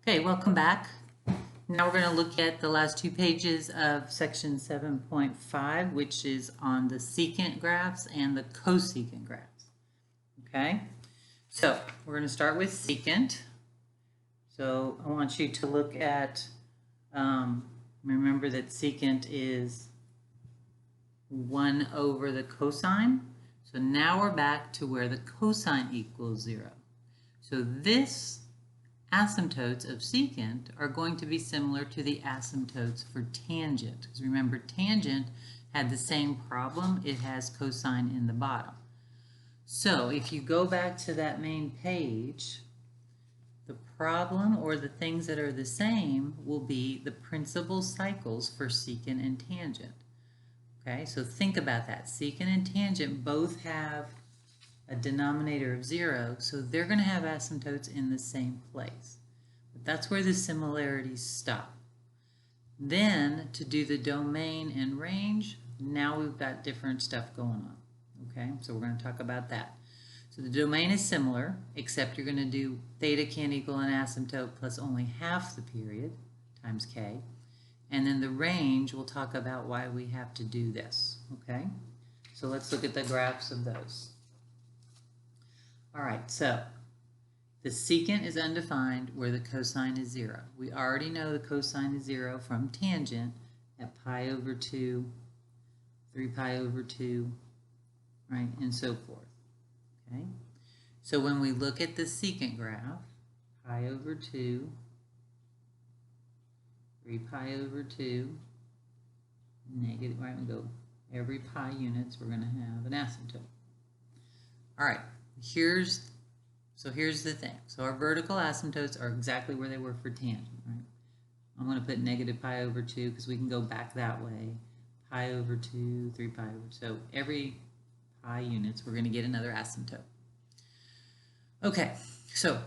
Okay, welcome back. Now we're going to look at the last two pages of section 7.5, which is on the secant graphs and the cosecant graphs. Okay, so we're going to start with secant. So I want you to look at, remember that secant is 1 over the cosine. So now we're back to where the cosine equals 0. So this asymptotes of secant are going to be similar to the asymptotes for tangent. Because remember, tangent had the same problem. It has cosine in the bottom. So if you go back to that main page, the problem or the things that are the same will be the principal cycles for secant and tangent. Okay, so think about that. Secant and tangent both have a denominator of 0, so they're going to have asymptotes in the same place. But that's where the similarities stop. Then, to do the domain and range, now we've got different stuff going on. Okay, so we're going to talk about that. So the domain is similar, except you're going to do theta can't equal an asymptote plus only half the period times k. And then the range, we'll talk about why we have to do this. Okay, so let's look at the graphs of those. All right, so the secant is undefined where the cosine is 0. We already know the cosine is 0 from tangent at pi over 2, 3 pi over 2, right, and so forth. Okay, so when we look at the secant graph, pi over 2, 3 pi over 2, negative, right, we go every pi units, we're going to have an asymptote. All right. Here's the thing. So our vertical asymptotes are exactly where they were for tangent, right? I'm going to put negative pi over 2 because we can go back that way. Pi over 2, 3 pi over. So every pi units, we're going to get another asymptote. Okay, so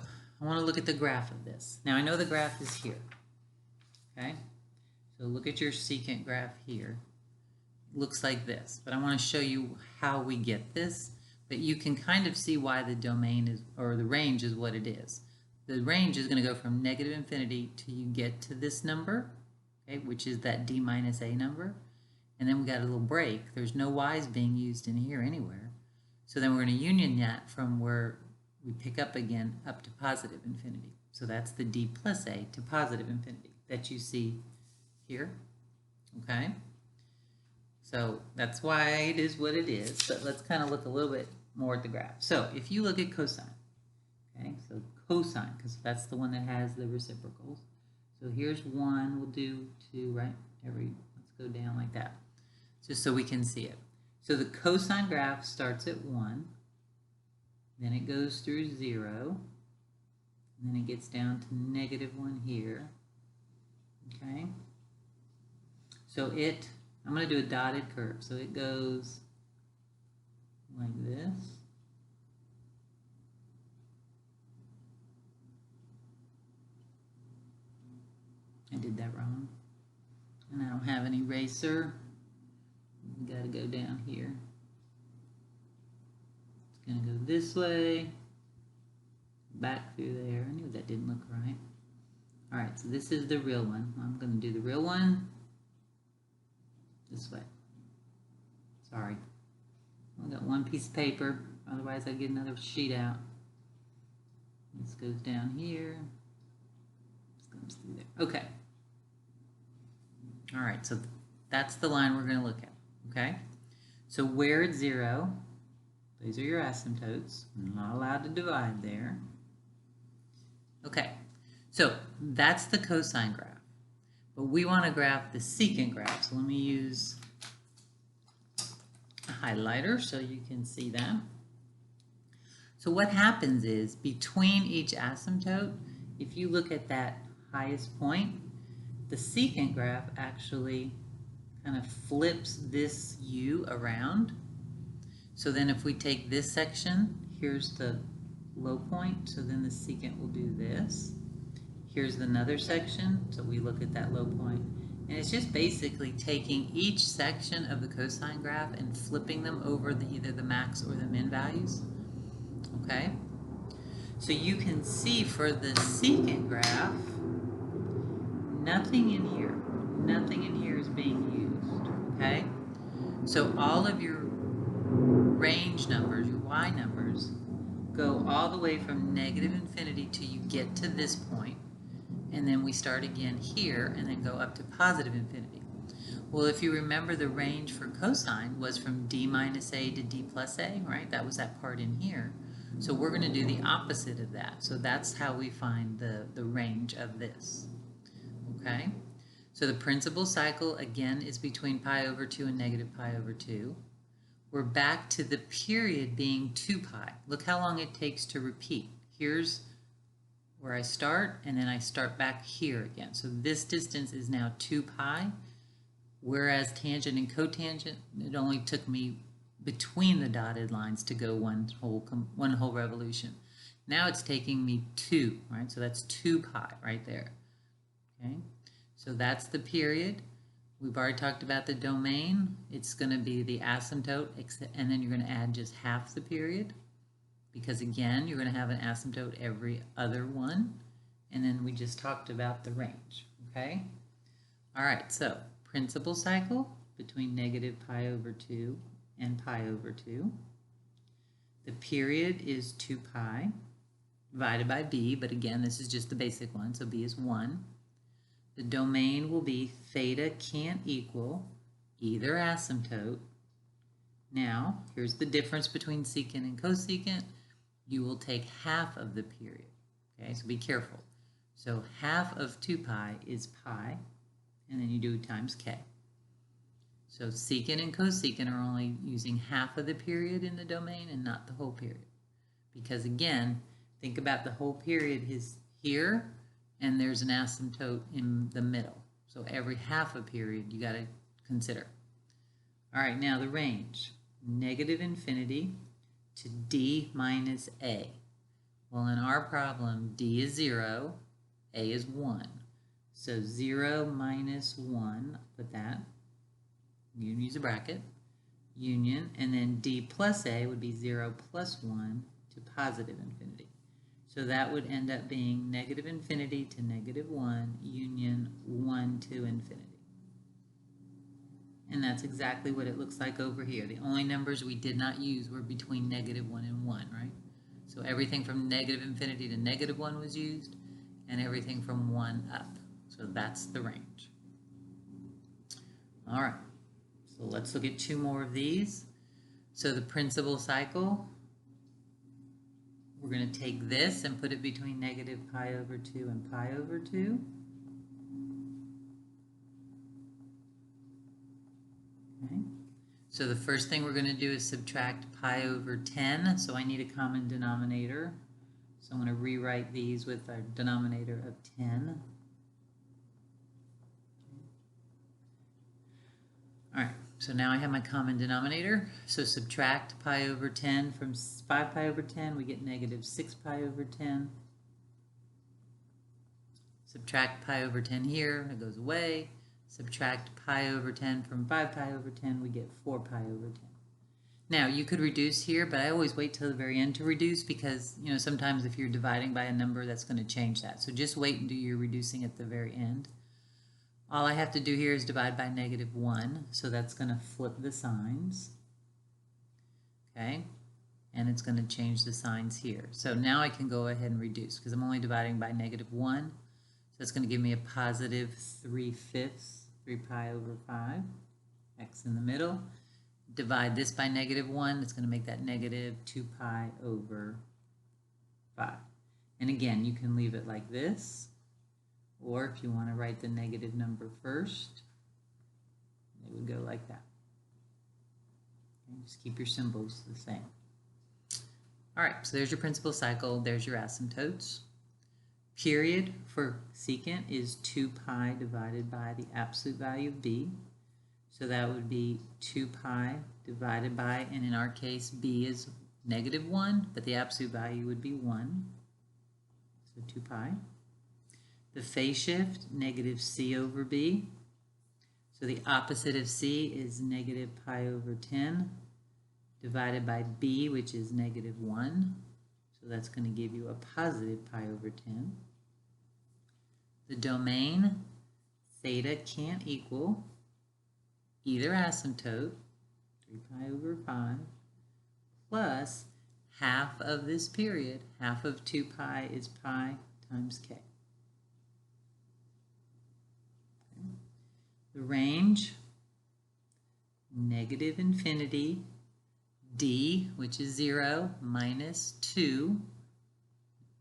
I want to look at the graph of this. Now I know the graph is here. Okay, so look at your secant graph here. It looks like this, but I want to show you how we get this. But you can kind of see why the domain is, or the range is what it is. The range is going to go from negative infinity till you get to this number, okay, which is that d minus a number. And then we got a little break. There's no y's being used in here anywhere. So then we're going to union that from where we pick up again up to positive infinity. So that's the d plus a to positive infinity that you see here, okay? So that's why it is what it is, but let's kind of look a little bit more at the graph. So if you look at cosine, okay, so cosine, because that's the one that has the reciprocals. So here's 1, we'll do 2, right? Let's go down like that, just so we can see it. So the cosine graph starts at 1, then it goes through 0, and then it gets down to -1 here, okay? So I'm going to do a dotted curve. So it goes like this. I did that wrong. And I don't have an eraser. You got to go down here. It's going to go this way, back through there. I knew that didn't look right. All right, so this is the real one. I'm going to do the real one this way. Sorry. I got one piece of paper, otherwise I'd get another sheet out. This goes down here. This comes through there. Okay. All right, so that's the line we're going to look at. Okay? So where it's 0, these are your asymptotes. I'm not allowed to divide there. Okay, so that's the cosine graph. But we want to graph the secant graph. So let me use a highlighter so you can see that. So what happens is between each asymptote, if you look at that highest point, the secant graph actually kind of flips this u around. So then if we take this section, here's the low point, so then the secant will do this. Here's another section, so we look at that low point. And it's just basically taking each section of the cosine graph and flipping them over either the max or the min values. Okay? So you can see for the secant graph, nothing in here. Nothing in here is being used, okay? So all of your range numbers, your y numbers, go all the way from negative infinity till you get to this point, and then we start again here and then go up to positive infinity. Well, if you remember, the range for cosine was from d minus a to d plus a, right? That was that part in here. So we're going to do the opposite of that. So that's how we find the range of this, okay? So the principal cycle, again, is between pi over 2 and negative pi over 2. We're back to the period being 2 pi. Look how long it takes to repeat. Here's where I start, and then I start back here again. So this distance is now 2 pi, whereas tangent and cotangent, it only took me between the dotted lines to go one whole revolution. Now it's taking me 2, right? So that's 2 pi right there, okay? So that's the period. We've already talked about the domain. It's going to be the asymptote, and then you're going to add just half the period, because again, you're going to have an asymptote every other one. And then we just talked about the range, okay? All right, so principal cycle between negative pi over 2 and pi over 2. The period is 2 pi divided by b, but again, this is just the basic one, so b is 1. The domain will be theta can't equal either asymptote. Now, here's the difference between secant and cosecant. You will take half of the period, okay? So be careful. So half of 2 pi is pi, and then you do times k. So secant and cosecant are only using half of the period in the domain and not the whole period. Because again, think about the whole period is here, and there's an asymptote in the middle. So every half a period you got to consider. All right, now the range, negative infinity to d minus a. Well, in our problem, d is 0, a is 1. So 0 minus 1, put that, you use a bracket, union, and then d plus a would be 0 plus 1 to positive infinity. So that would end up being negative infinity to negative 1, union 1 to infinity. And that's exactly what it looks like over here. The only numbers we did not use were between negative 1 and 1, right? So everything from negative infinity to negative 1 was used, and everything from 1 up. So that's the range. All right, so let's look at 2 more of these. So the principal cycle, we're going to take this and put it between negative pi over 2 and pi over 2. Okay. So the first thing we're going to do is subtract pi over 10. So I need a common denominator. So I'm going to rewrite these with our denominator of 10. All right, so now I have my common denominator. So subtract pi over 10 from 5 pi over 10, we get negative 6 pi over 10. Subtract pi over 10 here, it goes away. Subtract pi over 10 from 5 pi over 10, we get 4 pi over 10. Now, you could reduce here, but I always wait till the very end to reduce because, you know, sometimes if you're dividing by a number, that's going to change that. So just wait and do your reducing at the very end. All I have to do here is divide by negative 1, so that's going to flip the signs, okay? And it's going to change the signs here. So now I can go ahead and reduce because I'm only dividing by negative 1. So that's going to give me a positive 3/5, 3 pi over 5, x in the middle. Divide this by negative 1, it's going to make that negative 2 pi over 5. And again, you can leave it like this. Or if you want to write the negative number first, it would go like that. And just keep your symbols the same. All right, so there's your principal cycle. There's your asymptotes. Period for secant is 2 pi divided by the absolute value of b. So that would be 2 pi divided by, and in our case, b is negative 1, but the absolute value would be 1. So 2 pi. The phase shift, negative c over b. So the opposite of c is negative pi over 10 divided by b, which is negative 1. So that's going to give you a positive pi over 10. The domain, theta can't equal either asymptote, 3 pi over 5, plus half of this period. Half of 2 pi is pi times k. Okay. The range, negative infinity, d, which is 0, minus 2,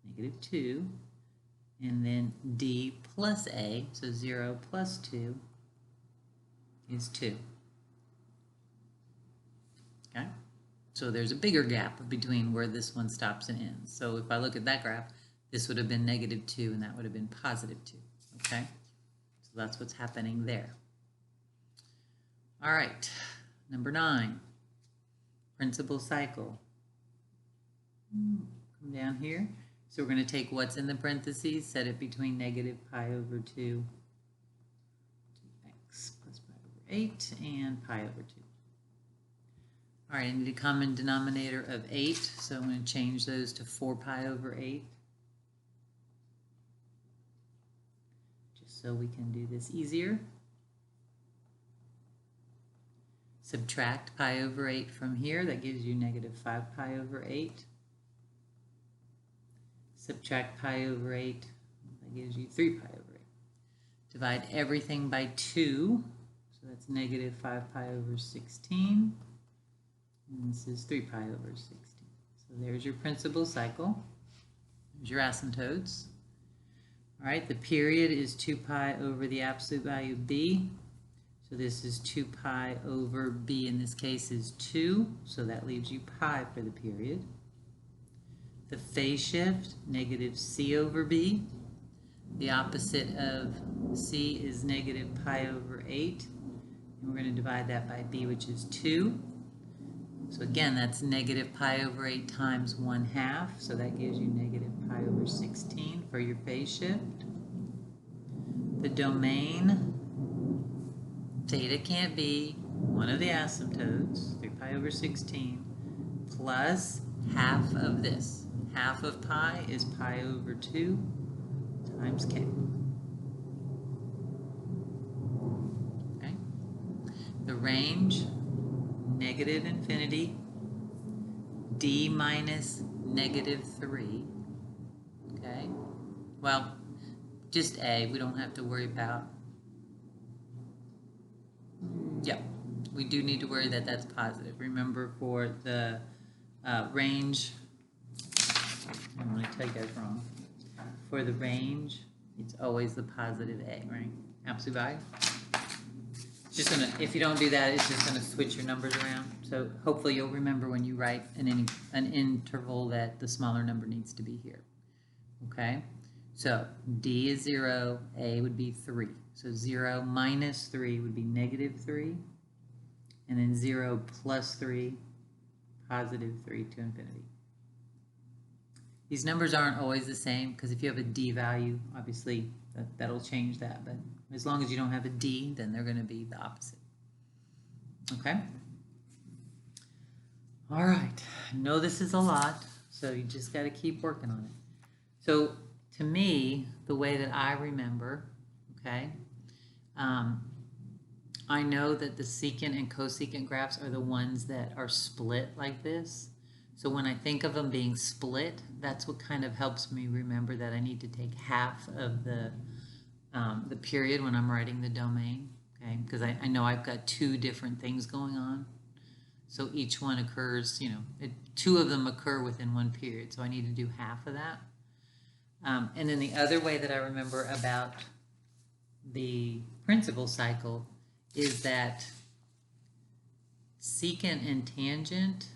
negative 2, and then d plus a, so 0 plus 2 is 2. Okay? So there's a bigger gap between where this one stops and ends. So if I look at that graph, this would have been negative 2 and that would have been positive 2. Okay? So that's what's happening there. All right, number 9, principal cycle. Come down here. So we're going to take what's in the parentheses, set it between negative pi over 2, x plus pi over 8, and pi over 2. All right, I need a common denominator of 8, so I'm going to change those to 4 pi over 8. Just so we can do this easier. Subtract pi over 8 from here, that gives you negative 5 pi over 8. Subtract pi over 8, that gives you 3 pi over 8. Divide everything by 2, so that's negative 5 pi over 16. And this is 3 pi over 16. So there's your principal cycle. There's your asymptotes. All right, the period is 2 pi over the absolute value of b. So this is 2 pi over b, in this case is 2. So that leaves you pi for the period. The phase shift, negative c over b. The opposite of c is negative pi over 8. And we're going to divide that by b, which is 2. So again, that's negative pi over 8 times 1/2. So that gives you negative pi over 16 for your phase shift. The domain, theta can't be one of the asymptotes, 3 pi over 16, plus half of this. Half of pi is pi over 2 times k. Okay. The range, negative infinity, d minus negative 3. Okay. Well, just a. We don't have to worry about. Yep. We do need to worry that that's positive. Remember, for the range, I don't want to tell you guys wrong. For the range, it's always the positive a, right? Absolute value. It's just gonna, if you don't do that, it's just gonna switch your numbers around. So hopefully you'll remember when you write an interval that the smaller number needs to be here. Okay? So d is 0, a would be 3. So 0 minus 3 would be negative 3. And then 0 plus 3, positive 3 to infinity. These numbers aren't always the same, because if you have a d value, obviously that'll change that. But as long as you don't have a d, then they're going to be the opposite. Okay? All right. I know this is a lot, so you just got to keep working on it. So to me, the way that I remember, okay, I know that the secant and cosecant graphs are the ones that are split like this. So when I think of them being split, that's what kind of helps me remember that I need to take half of the period when I'm writing the domain, okay? Because I know I've got 2 different things going on. So each one occurs, 2 of them occur within 1 period. So I need to do half of that. And then the other way that I remember about the principal cycle is that secant and tangent,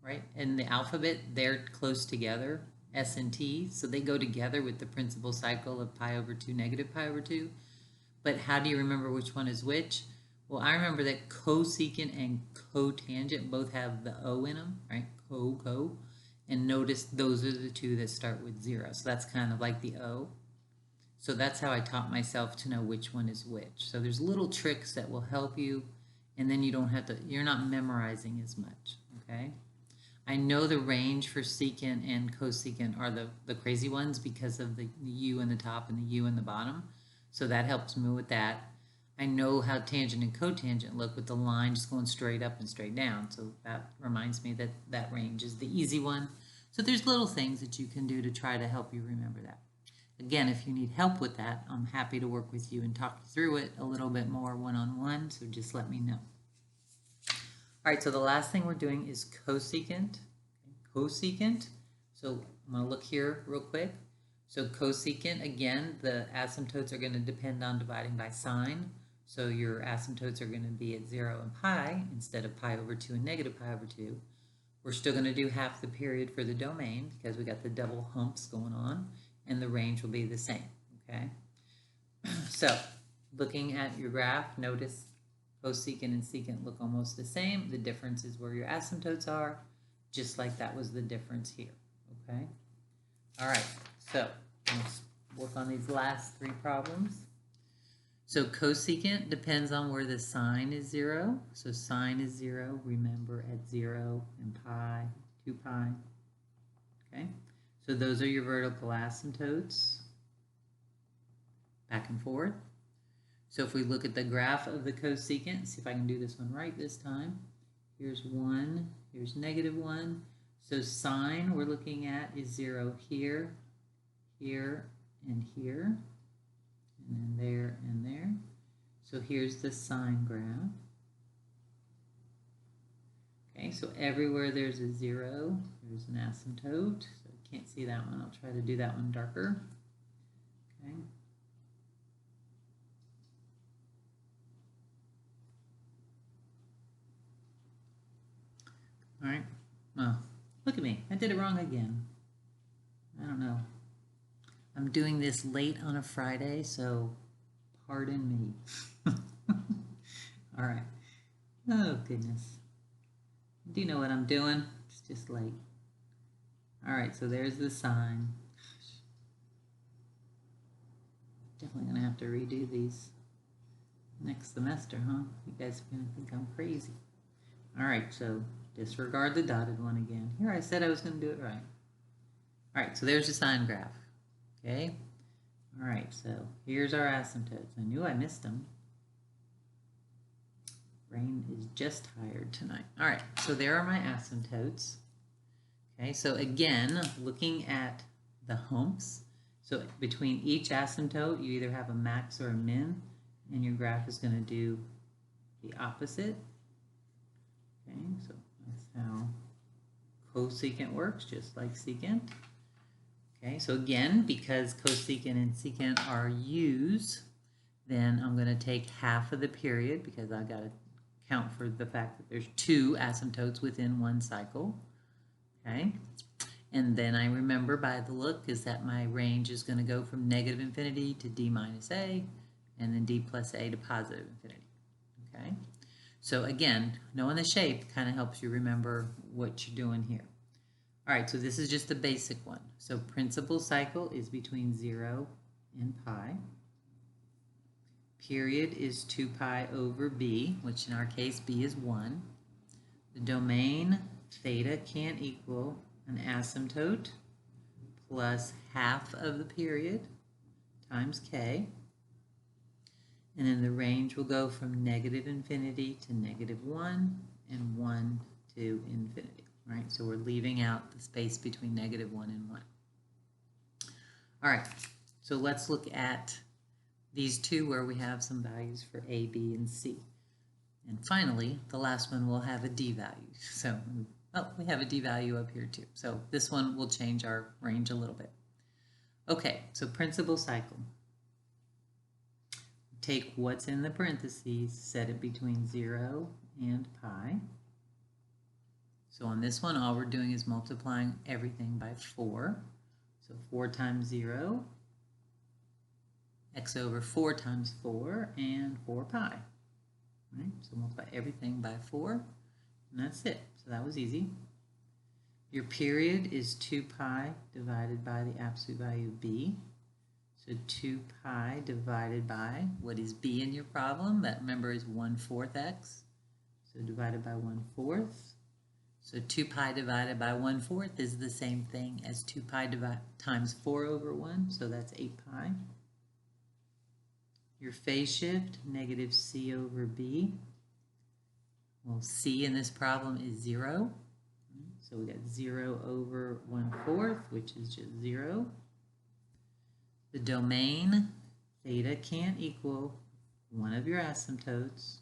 right, in the alphabet, they're close together, S and T, so they go together with the principal cycle of pi over 2, negative pi over 2. But how do you remember which one is which? Well, I remember that cosecant and cotangent both have the O in them, right, co. And notice those are the 2 that start with 0. So that's kind of like the O. So that's how I taught myself to know which one is which. So there's little tricks that will help you, and then you don't have to, you're not memorizing as much, okay? I know the range for secant and cosecant are the crazy ones because of the U in the top and the U in the bottom. So that helps me with that. I know how tangent and cotangent look with the line just going straight up and straight down. So that reminds me that that range is the easy one. So there's little things that you can do to try to help you remember that. Again, if you need help with that, I'm happy to work with you and talk you through it a little bit more one-on-one, so just let me know. All right, so the last thing we're doing is cosecant. Cosecant, so I'm going to look here real quick. So cosecant, again, the asymptotes are going to depend on dividing by sine. So your asymptotes are going to be at 0 and pi instead of pi over 2 and negative pi over 2. We're still going to do half the period for the domain because we got the double humps going on, and the range will be the same, okay? So looking at your graph, notice cosecant and secant look almost the same. The difference is where your asymptotes are, just like that was the difference here, okay? All right, so let's work on these last three problems. So cosecant depends on where the sine is 0. So sine is 0, remember, at 0 and pi, 2 pi, okay? So those are your vertical asymptotes, back and forth. So if we look at the graph of the cosecant, see if I can do this one right this time. Here's 1, here's -1. So sine we're looking at is 0 here, here, and here, and then there and there. So here's the sine graph. Okay, so everywhere there's a 0, there's an asymptote. So I can't see that one. I'll try to do that one darker. Okay. All right. Oh, look at me. I did it wrong again. I don't know. I'm doing this late on a Friday, so pardon me. All right. Oh, goodness. Do you know what I'm doing? It's just late. All right, so there's the sine. Gosh. Definitely going to have to redo these next semester, huh? You guys are going to think I'm crazy. All right, so disregard the dotted one again. Here, I said I was going to do it right. All right, so there's the sine graph. Okay. All right, so here's our asymptotes. I knew I missed them. Brain is just tired tonight. All right, so there are my asymptotes. Okay, so again, looking at the humps, so between each asymptote, you either have a max or a min, and your graph is going to do the opposite. Okay, so that's how cosecant works, just like secant. Okay, so again, because cosecant and secant are used, then I'm going to take half of the period because I've got to count for the fact that there's 2 asymptotes within one cycle. Okay, and then I remember by the look is that my range is going to go from negative infinity to d minus a, and then d plus a to positive infinity. Okay, so again, knowing the shape kind of helps you remember what you're doing here. All right, so this is just the basic one. So principal cycle is between 0 and pi. Period is 2 pi over b, which in our case b is 1. The domain theta can't equal an asymptote plus half of the period times k. And then the range will go from negative infinity to -1 and 1 to infinity. Right, so we're leaving out the space between -1 and 1. All right, so let's look at these two where we have some values for A, B, and C. And finally, the last one will have a D value. So, oh, we have a D value up here too. So this one will change our range a little bit. Okay, so principal cycle. Take what's in the parentheses, set it between 0 and pi. So on this one, all we're doing is multiplying everything by 4. So 4 times 0, x over 4 times 4, and 4 pi. Right? So multiply everything by 4, and that's it. So that was easy. Your period is 2 pi divided by the absolute value of b. So 2 pi divided by, what is b in your problem? That, remember, is 1/4 x. So divided by 1/4. So 2 pi divided by 1/4 is the same thing as 2 pi times 4 over 1, so that's 8 pi. Your phase shift, negative c over b. Well, c in this problem is 0. So we got 0 over 1/4, which is just 0. The domain, theta can't equal one of your asymptotes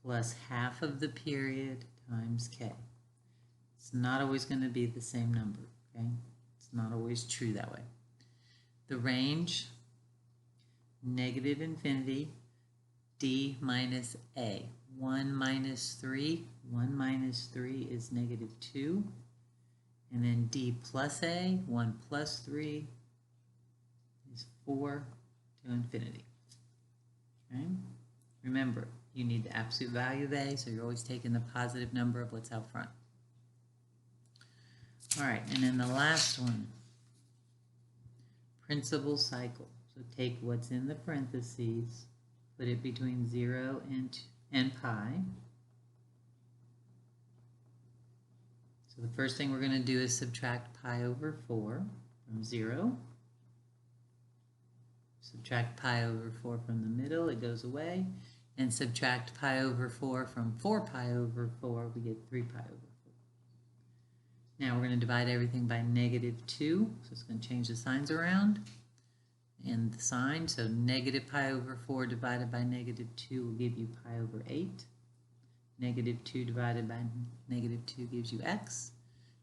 plus half of the period times k. It's not always going to be the same number, okay? It's not always true that way. The range, negative infinity, d minus a. 1 minus 3, 1 minus 3 is negative 2. And then d plus a, 1 plus 3 is 4 to infinity. Okay? Remember, you need the absolute value of a, so you're always taking the positive number of what's out front. All right, and then the last one, principal cycle. So take what's in the parentheses, put it between 0 and pi. So the first thing we're going to do is subtract pi over 4 from 0. Subtract pi over 4 from the middle, it goes away. And subtract pi over 4 from 4 pi over 4, we get 3 pi over 4. Now we're going to divide everything by negative 2, so it's going to change the signs around and the sign. So negative pi over 4 divided by negative 2 will give you pi over 8. Negative 2 divided by negative 2 gives you x.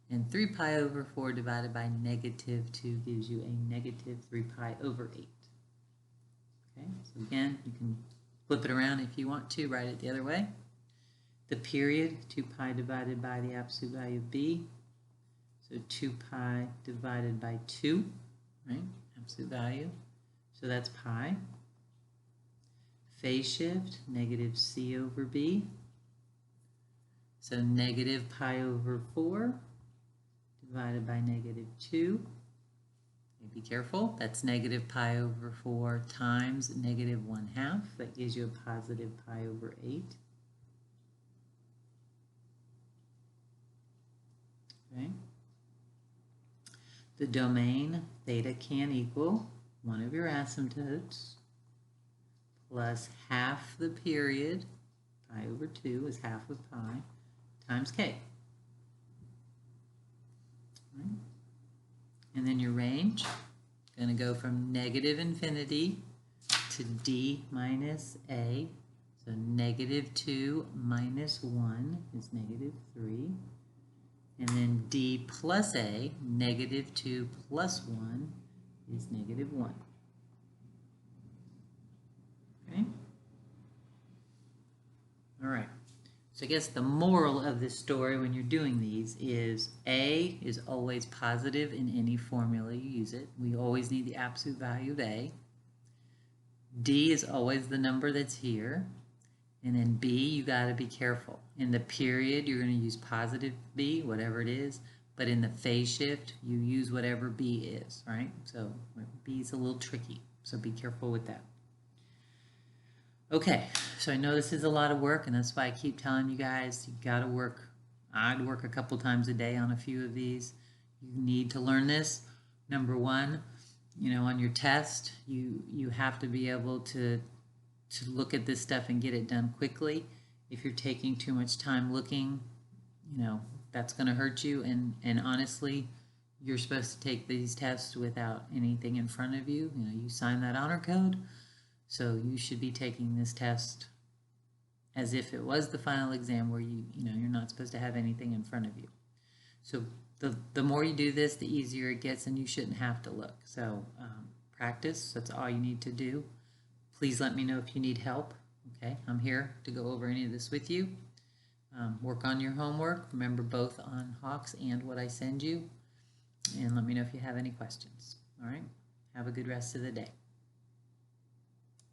And 3 pi over 4 divided by negative 2 gives you a negative 3 pi over 8. Okay, so again, you can flip it around if you want to, write it the other way. The period, 2 pi divided by the absolute value of b. So 2 pi divided by 2, right? Absolute value. So that's pi. Phase shift, negative c over b. So negative pi over 4 divided by negative 2. Okay, be careful. That's negative pi over 4 times negative 1/2. That gives you a positive pi over 8. Okay. The domain, theta can equal one of your asymptotes plus half the period, pi over 2 is half of pi, times k. Right. And then your range, going to go from negative infinity to d minus a. So negative 2 minus 1 is negative 3. And then d plus a, negative 2 plus 1 is negative 1. Okay? All right. So I guess the moral of this story when you're doing these is a is always positive in any formula you use it. We always need the absolute value of a. D is always the number that's here. And then B, you got to be careful. In the period, you're going to use positive B, whatever it is. But in the phase shift, you use whatever B is, right? So B is a little tricky, so be careful with that. Okay, so I know this is a lot of work, and that's why I keep telling you guys, you got to work. I'd work a couple times a day on a few of these. You need to learn this. Number one, on your test, you have to be able to look at this stuff and get it done quickly. If you're taking too much time looking, that's going to hurt you. And honestly, you're supposed to take these tests without anything in front of you. You sign that honor code, so you should be taking this test as if it was the final exam where you're not supposed to have anything in front of you. So the more you do this, the easier it gets, and you shouldn't have to look. So practice, that's all you need to do. Please let me know if you need help. Okay, I'm here to go over any of this with you. Work on your homework. Remember both on Hawks and what I send you. And let me know if you have any questions. All right, have a good rest of the day.